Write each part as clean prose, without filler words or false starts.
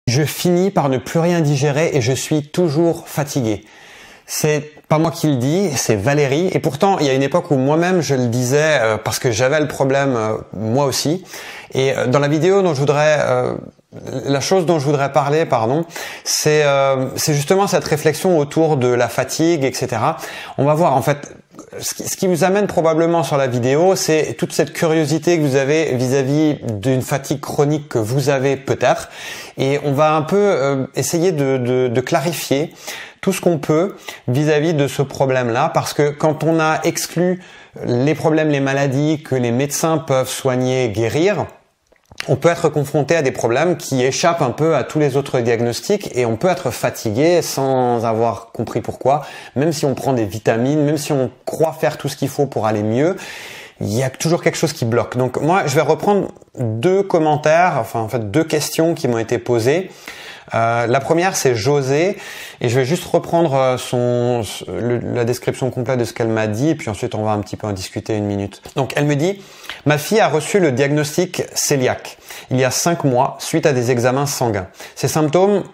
Je finis par ne plus rien digérer et je suis toujours fatigué. C'est pas moi qui le dis, c'est Valérie. Et pourtant, il y a une époque où moi-même je le disais parce que j'avais le problème moi aussi. Et dans la vidéo dont je voudrais, la chose dont je voudrais parler, c'est justement cette réflexion autour de la fatigue, etc. On va voir en fait. Ce qui vous amène probablement sur la vidéo, c'est toute cette curiosité que vous avez vis-à-vis d'une fatigue chronique que vous avez peut-être. Et on va un peu essayer de clarifier tout ce qu'on peut vis-à-vis de ce problème-là. Parce que quand on a exclu les problèmes, les maladies que les médecins peuvent soigner, guérir, on peut être confronté à des problèmes qui échappent un peu à tous les autres diagnostics et on peut être fatigué sans avoir compris pourquoi. Même si on prend des vitamines, même si on croit faire tout ce qu'il faut pour aller mieux, il y a toujours quelque chose qui bloque. Donc moi, je vais reprendre deux commentaires, deux questions qui m'ont été posées. La première, c'est José, et je vais juste reprendre la description complète de ce qu'elle m'a dit, et puis ensuite on va un petit peu en discuter une minute. Donc elle me dit: ma fille a reçu le diagnostic cœliaque il y a 5 mois suite à des examens sanguins. Ses symptômes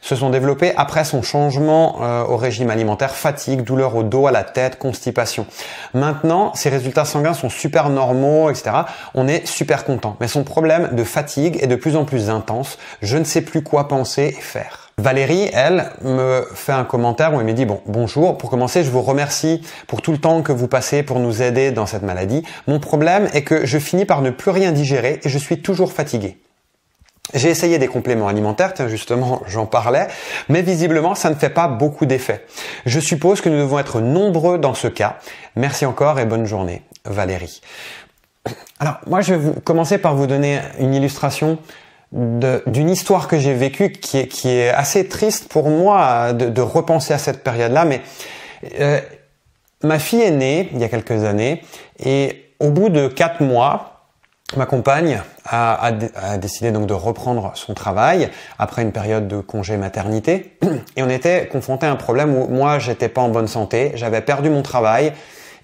se sont développés après son changement au régime alimentaire: fatigue, douleur au dos, à la tête, constipation. Maintenant, ses résultats sanguins sont super normaux, etc. On est super content. Mais son problème de fatigue est de plus en plus intense. Je ne sais plus quoi penser et faire. Valérie, elle, me fait un commentaire où elle me dit: bonjour, pour commencer, je vous remercie pour tout le temps que vous passez pour nous aider dans cette maladie. Mon problème est que je finis par ne plus rien digérer et je suis toujours fatigué. J'ai essayé des compléments alimentaires, tiens justement j'en parlais, mais visiblement ça ne fait pas beaucoup d'effet. Je suppose que nous devons être nombreux dans ce cas. Merci encore et bonne journée, Valérie. Alors moi je vais commencer par vous donner une illustration d'une histoire que j'ai vécue qui est assez triste pour moi de repenser à cette période-là, mais ma fille est née il y a quelques années et au bout de 4 mois, ma compagne a décidé donc de reprendre son travail après une période de congé maternité et on était confronté à un problème où moi j'étais pas en bonne santé, j'avais perdu mon travail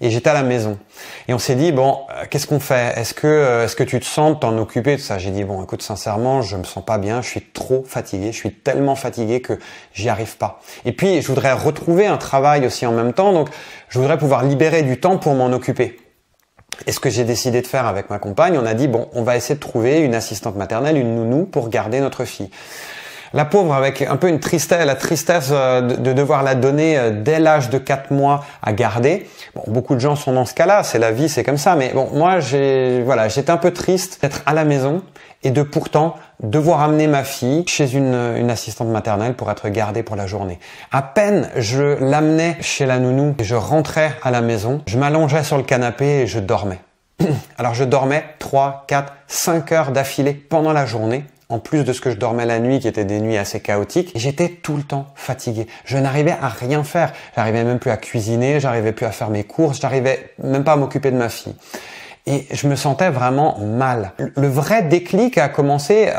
et j'étais à la maison. Et on s'est dit qu'est-ce qu'on fait? Est-ce que tu te sens de t'en occuper de ça? J'ai dit écoute, sincèrement, je me sens pas bien, je suis trop fatigué, je suis tellement fatigué que j'y arrive pas. Et puis je voudrais retrouver un travail aussi en même temps, donc je voudrais pouvoir libérer du temps pour m'en occuper. Et ce que j'ai décidé de faire avec ma compagne, on a dit on va essayer de trouver une assistante maternelle, une nounou pour garder notre fille. La pauvre, avec un peu la tristesse de devoir la donner dès l'âge de 4 mois à garder. Beaucoup de gens sont dans ce cas-là, c'est la vie, c'est comme ça. Mais moi, j'étais un peu triste d'être à la maison et de pourtant devoir amener ma fille chez une assistante maternelle pour être gardée pour la journée. À peine je l'amenais chez la nounou, je rentrais à la maison, je m'allongeais sur le canapé et je dormais. Alors je dormais 3, 4, 5 heures d'affilée pendant la journée. En plus de ce que je dormais la nuit, qui étaient des nuits assez chaotiques, j'étais tout le temps fatigué. Je n'arrivais à rien faire. J'arrivais même plus à cuisiner, j'arrivais plus à faire mes courses, j'arrivais même pas à m'occuper de ma fille. Et je me sentais vraiment mal. Le vrai déclic a commencé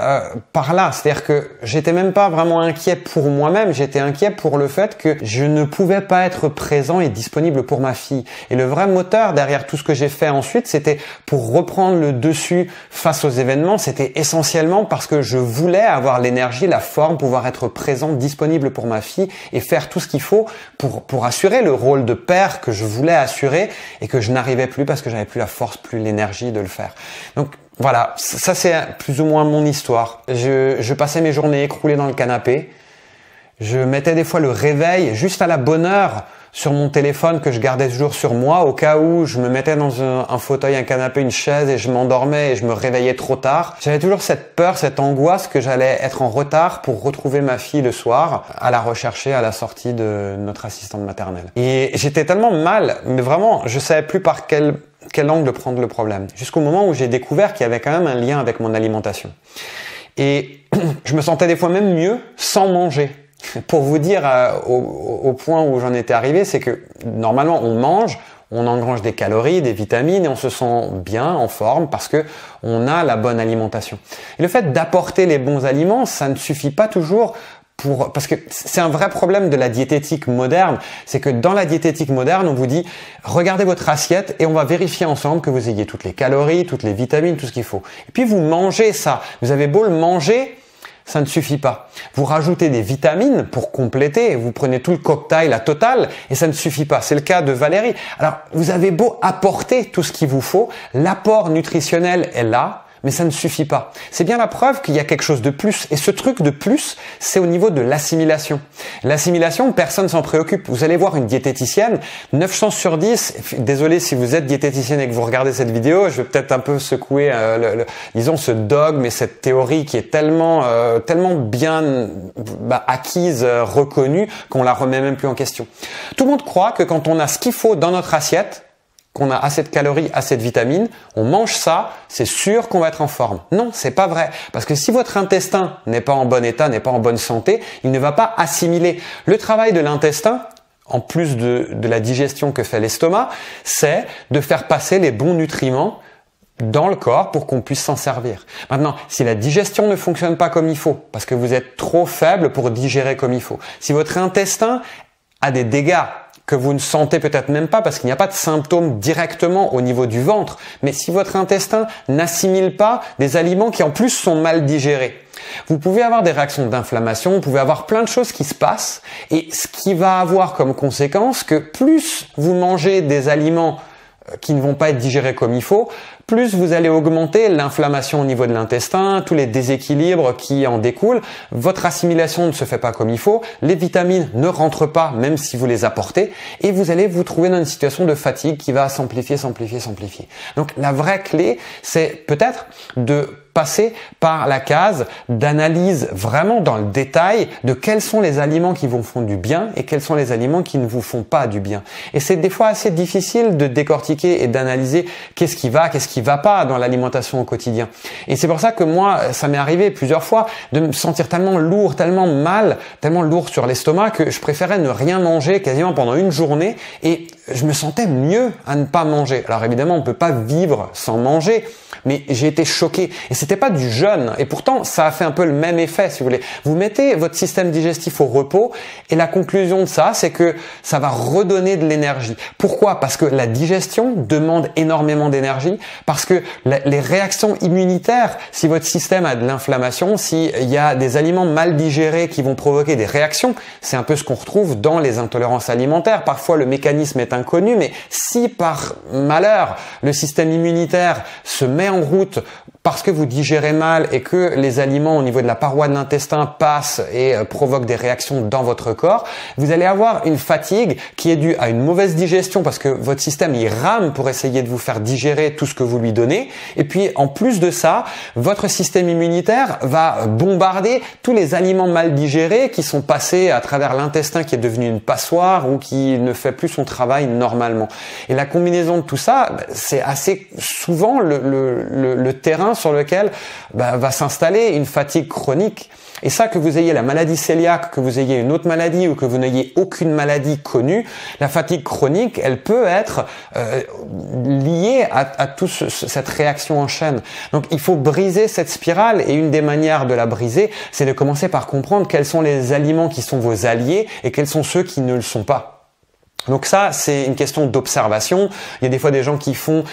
par là. C'est-à-dire que j'étais même pas vraiment inquiet pour moi-même, j'étais inquiet pour le fait que je ne pouvais pas être présent et disponible pour ma fille. Et le vrai moteur derrière tout ce que j'ai fait ensuite, c'était pour reprendre le dessus face aux événements. C'était essentiellement parce que je voulais avoir l'énergie, la forme, pouvoir être présent, disponible pour ma fille et faire tout ce qu'il faut pour assurer le rôle de père que je voulais assurer et que je n'arrivais plus parce que j'avais plus la force, plus l'énergie de le faire. Donc voilà, ça c'est plus ou moins mon histoire. Je passais mes journées écroulées dans le canapé. Je mettais des fois le réveil juste à la bonne heure sur mon téléphone que je gardais toujours sur moi au cas où je me mettais dans un fauteuil, un canapé, une chaise et je m'endormais et je me réveillais trop tard. J'avais toujours cette peur, cette angoisse que j'allais être en retard pour retrouver ma fille le soir, à la rechercher à la sortie de notre assistante maternelle. Et j'étais tellement mal, mais vraiment, je savais plus par quel angle prendre le problème. Jusqu'au moment où j'ai découvert qu'il y avait quand même un lien avec mon alimentation. Et je me sentais des fois même mieux sans manger. Pour vous dire au point où j'en étais arrivé, c'est que normalement on mange, on engrange des calories, des vitamines et on se sent bien, en forme parce que on a la bonne alimentation. Et le fait d'apporter les bons aliments, ça ne suffit pas toujours parce que c'est un vrai problème de la diététique moderne, c'est que dans la diététique moderne, on vous dit regardez votre assiette et on va vérifier ensemble que vous ayez toutes les calories, toutes les vitamines, tout ce qu'il faut. Et puis vous mangez ça. Vous avez beau le manger, ça ne suffit pas. Vous rajoutez des vitamines pour compléter, vous prenez tout le cocktail, la totale, et ça ne suffit pas. C'est le cas de Valérie. Alors, vous avez beau apporter tout ce qu'il vous faut, l'apport nutritionnel est là, mais ça ne suffit pas. C'est bien la preuve qu'il y a quelque chose de plus. Et ce truc de plus, c'est au niveau de l'assimilation. L'assimilation, personne s'en préoccupe. Vous allez voir une diététicienne, 9 chances sur 10, désolé si vous êtes diététicienne et que vous regardez cette vidéo, je vais peut-être un peu secouer, disons, ce dogme et cette théorie qui est tellement bien acquise, reconnue, qu'on la remet même plus en question. Tout le monde croit que quand on a ce qu'il faut dans notre assiette, qu'on a assez de calories, assez de vitamines, on mange ça, c'est sûr qu'on va être en forme. Non, c'est pas vrai. Parce que si votre intestin n'est pas en bon état, n'est pas en bonne santé, il ne va pas assimiler. Le travail de l'intestin, en plus de la digestion que fait l'estomac, c'est de faire passer les bons nutriments dans le corps pour qu'on puisse s'en servir. Maintenant, si la digestion ne fonctionne pas comme il faut, parce que vous êtes trop faible pour digérer comme il faut, si votre intestin a des dégâts que vous ne sentez peut-être même pas parce qu'il n'y a pas de symptômes directement au niveau du ventre, mais si votre intestin n'assimile pas des aliments qui en plus sont mal digérés, vous pouvez avoir des réactions d'inflammation, vous pouvez avoir plein de choses qui se passent et ce qui va avoir comme conséquence que plus vous mangez des aliments qui ne vont pas être digérés comme il faut, plus vous allez augmenter l'inflammation au niveau de l'intestin, tous les déséquilibres qui en découlent, votre assimilation ne se fait pas comme il faut, les vitamines ne rentrent pas même si vous les apportez et vous allez vous trouver dans une situation de fatigue qui va s'amplifier. Donc la vraie clé, c'est peut-être de passer par la case d'analyse vraiment dans le détail de quels sont les aliments qui vous font du bien et quels sont les aliments qui ne vous font pas du bien. Et c'est des fois assez difficile de décortiquer et d'analyser qu'est-ce qui va pas dans l'alimentation au quotidien. Et c'est pour ça que moi, ça m'est arrivé plusieurs fois de me sentir tellement lourd, tellement mal, tellement lourd sur l'estomac que je préférais ne rien manger quasiment pendant une journée et je me sentais mieux à ne pas manger. Alors évidemment, on peut pas vivre sans manger, mais j'ai été choqué. Et c'était pas du jeûne. Et pourtant, ça a fait un peu le même effet, si vous voulez. Vous mettez votre système digestif au repos et la conclusion de ça, c'est que ça va redonner de l'énergie. Pourquoi? Parce que la digestion demande énormément d'énergie, parce que les réactions immunitaires, si votre système a de l'inflammation, s'il y a des aliments mal digérés qui vont provoquer des réactions, c'est un peu ce qu'on retrouve dans les intolérances alimentaires. Parfois, le mécanisme est inconnu, mais si par malheur, le système immunitaire se met en route parce que vous digérez mal et que les aliments au niveau de la paroi de l'intestin passent et provoquent des réactions dans votre corps, vous allez avoir une fatigue qui est due à une mauvaise digestion parce que votre système il rame pour essayer de vous faire digérer tout ce que vous lui donnez. Et puis en plus de ça, votre système immunitaire va bombarder tous les aliments mal digérés qui sont passés à travers l'intestin qui est devenu une passoire ou qui ne fait plus son travail normalement. Et la combinaison de tout ça, c'est assez souvent le terrain sur lequel va s'installer une fatigue chronique. Et ça, que vous ayez la maladie cœliaque, que vous ayez une autre maladie ou que vous n'ayez aucune maladie connue, la fatigue chronique, elle peut être liée à toute cette réaction en chaîne. Donc, il faut briser cette spirale et une des manières de la briser, c'est de commencer par comprendre quels sont les aliments qui sont vos alliés et quels sont ceux qui ne le sont pas. Donc ça, c'est une question d'observation. Il y a des fois des gens qui font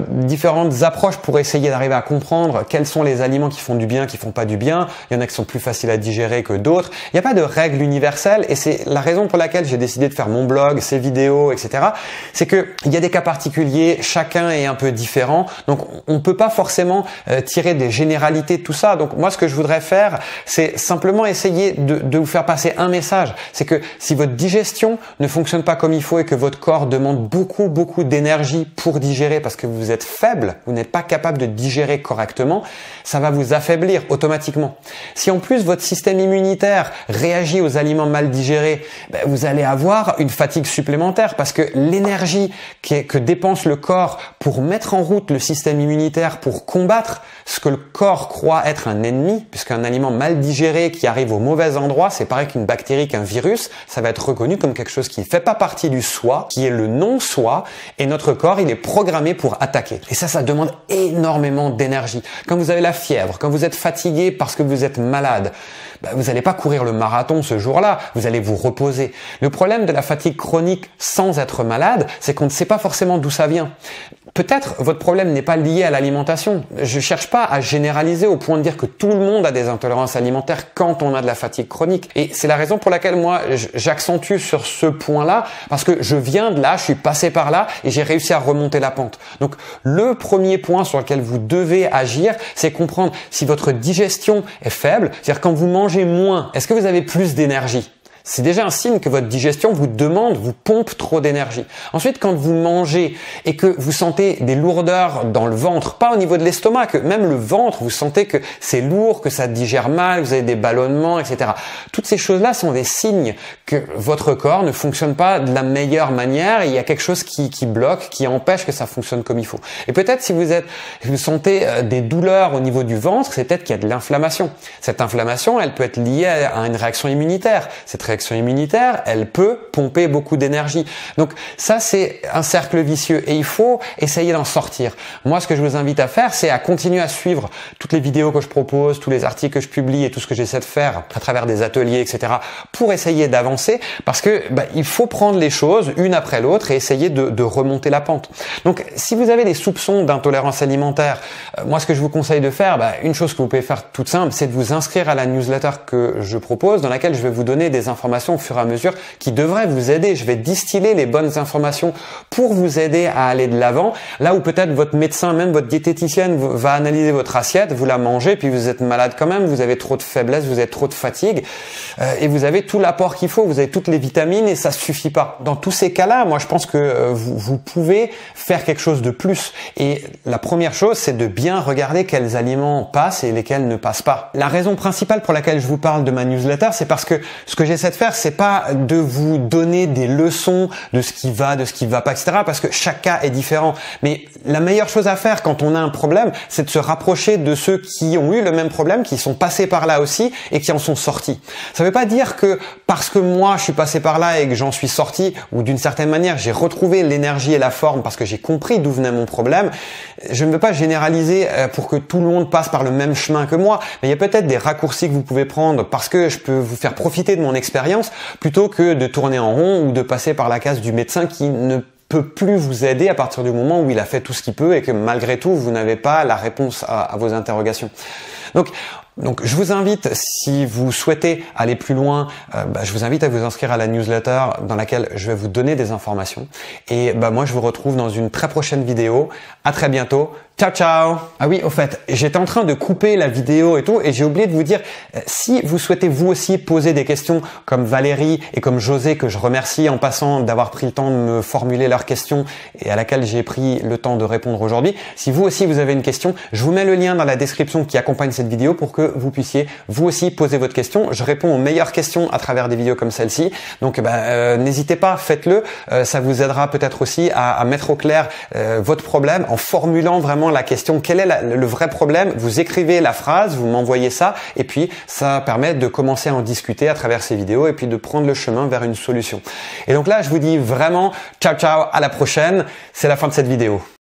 différentes approches pour essayer d'arriver à comprendre quels sont les aliments qui font du bien, qui font pas du bien. Il y en a qui sont plus faciles à digérer que d'autres. Il n'y a pas de règle universelle et c'est la raison pour laquelle j'ai décidé de faire mon blog, ces vidéos, etc. C'est que il y a des cas particuliers, chacun est un peu différent. Donc on ne peut pas forcément tirer des généralités de tout ça. Donc moi, ce que je voudrais faire, c'est simplement essayer de vous faire passer un message. C'est que si votre digestion ne fonctionne pas comme il faut et que votre corps demande beaucoup d'énergie pour digérer parce que vous êtes faible, vous n'êtes pas capable de digérer correctement, ça va vous affaiblir automatiquement. Si en plus votre système immunitaire réagit aux aliments mal digérés, vous allez avoir une fatigue supplémentaire parce que l'énergie que dépense le corps pour mettre en route le système immunitaire pour combattre ce que le corps croit être un ennemi, puisqu'un aliment mal digéré qui arrive au mauvais endroit, c'est pareil qu'une bactérie, qu'un virus, ça va être reconnu comme quelque chose qui ne fait pas partie partie du soi, qui est le non-soi, et notre corps, il est programmé pour attaquer. Et ça demande énormément d'énergie. Quand vous avez la fièvre, quand vous êtes fatigué parce que vous êtes malade, vous n'allez pas courir le marathon ce jour-là, vous allez vous reposer. Le problème de la fatigue chronique sans être malade, c'est qu'on ne sait pas forcément d'où ça vient. Peut-être votre problème n'est pas lié à l'alimentation. Je cherche pas à généraliser au point de dire que tout le monde a des intolérances alimentaires quand on a de la fatigue chronique. Et c'est la raison pour laquelle moi, j'accentue sur ce point-là, parce que je viens de là, je suis passé par là et j'ai réussi à remonter la pente. Donc, le premier point sur lequel vous devez agir, c'est comprendre si votre digestion est faible, c'est-à-dire quand vous mangez moins, est-ce que vous avez plus d'énergie ? C'est déjà un signe que votre digestion vous pompe trop d'énergie. Ensuite, quand vous mangez et que vous sentez des lourdeurs dans le ventre, pas au niveau de l'estomac, que même le ventre, vous sentez que c'est lourd, que ça digère mal, vous avez des ballonnements, etc. Toutes ces choses-là sont des signes que votre corps ne fonctionne pas de la meilleure manière et il y a quelque chose qui bloque, qui empêche que ça fonctionne comme il faut. Et peut-être si vous sentez des douleurs au niveau du ventre, c'est peut-être qu'il y a de l'inflammation. Cette inflammation, elle peut être liée à une réaction immunitaire. Cette réaction immunitaire, elle peut pomper beaucoup d'énergie. Donc ça, c'est un cercle vicieux et il faut essayer d'en sortir. Moi, ce que je vous invite à faire, c'est à continuer à suivre toutes les vidéos que je propose, tous les articles que je publie et tout ce que j'essaie de faire à travers des ateliers, etc. pour essayer d'avancer parce que il faut prendre les choses une après l'autre et essayer de remonter la pente. Donc, si vous avez des soupçons d'intolérance alimentaire, moi, ce que je vous conseille de faire, une chose que vous pouvez faire toute simple, c'est de vous inscrire à la newsletter que je propose dans laquelle je vais vous donner des informations au fur et à mesure qui devraient vous aider. Je vais distiller les bonnes informations pour vous aider à aller de l'avant. Là où peut-être votre médecin, même votre diététicienne va analyser votre assiette, vous la mangez, puis vous êtes malade quand même, vous avez trop de faiblesse, vous avez trop de fatigue et vous avez tout l'apport qu'il faut, vous avez toutes les vitamines et ça suffit pas. Dans tous ces cas-là, moi je pense que vous pouvez faire quelque chose de plus. Et la première chose, c'est de bien regarder quels aliments passent et lesquels ne passent pas. La raison principale pour laquelle je vous parle de ma newsletter, c'est parce que ce que j'essaie de faire, c'est pas de vous donner des leçons de ce qui va pas, etc. parce que chaque cas est différent. Mais la meilleure chose à faire quand on a un problème, c'est de se rapprocher de ceux qui ont eu le même problème, qui sont passés par là aussi et qui en sont sortis. Ça veut pas dire que parce que moi je suis passé par là et que j'en suis sorti, ou d'une certaine manière j'ai retrouvé l'énergie et la forme parce que j'ai compris d'où venait mon problème, je ne veux pas généraliser pour que tout le monde passe par le même chemin que moi, mais il y a peut-être des raccourcis que vous pouvez prendre parce que je peux vous faire profiter de mon expérience plutôt que de tourner en rond ou de passer par la case du médecin qui ne peut plus vous aider à partir du moment où il a fait tout ce qu'il peut et que malgré tout, vous n'avez pas la réponse à vos interrogations. Donc, je vous invite, si vous souhaitez aller plus loin, je vous invite à vous inscrire à la newsletter dans laquelle je vais vous donner des informations. Et moi, je vous retrouve dans une très prochaine vidéo. À très bientôt. Ciao, ciao! Ah oui, au fait, j'étais en train de couper la vidéo et tout, et j'ai oublié de vous dire, si vous souhaitez vous aussi poser des questions comme Valérie et comme José, que je remercie en passant d'avoir pris le temps de me formuler leurs questions et à laquelle j'ai pris le temps de répondre aujourd'hui, si vous aussi vous avez une question, je vous mets le lien dans la description qui accompagne cette vidéo pour que vous puissiez vous aussi poser votre question. Je réponds aux meilleures questions à travers des vidéos comme celle-ci, donc n'hésitez pas, faites-le, ça vous aidera peut-être aussi à mettre au clair votre problème en formulant vraiment la question, quel est le vrai problème. Vous écrivez la phrase, vous m'envoyez ça et puis ça permet de commencer à en discuter à travers ces vidéos et puis de prendre le chemin vers une solution. Et donc là, je vous dis vraiment ciao ciao, à la prochaine. C'est la fin de cette vidéo.